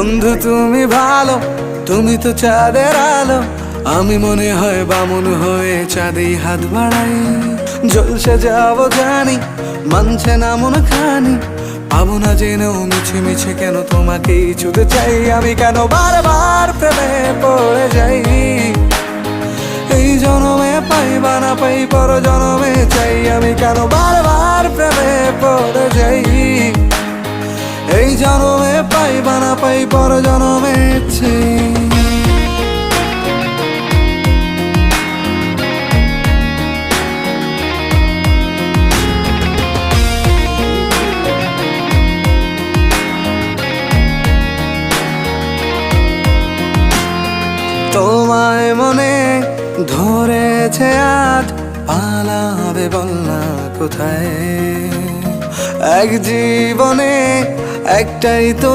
বন্ধু তুমি ভালো, তুমি তো চাঁদের আলো। আমি মনে হয় বামুন হয়ে চাঁদে হাত বাড়াই। জলসে যাবো জানি, মানছে না মন খানি। পাবো না জেনেও মিছে মিছে কেন তোমাকেই ছুতে চাই। আমি কেন বারবার প্রেমে পড়ে যাই। এই জনমে পাই বা না পাই, পর জনমে চাই। আমি কেন বারবার প্রেমে পড়ে যাই। এই জনমে পাই বা না পাই, পর জনমে চাই। তোমায় মনে ধরেছে আজ, পালাবে বল না কোথায়। এক জীবনে একটাই তো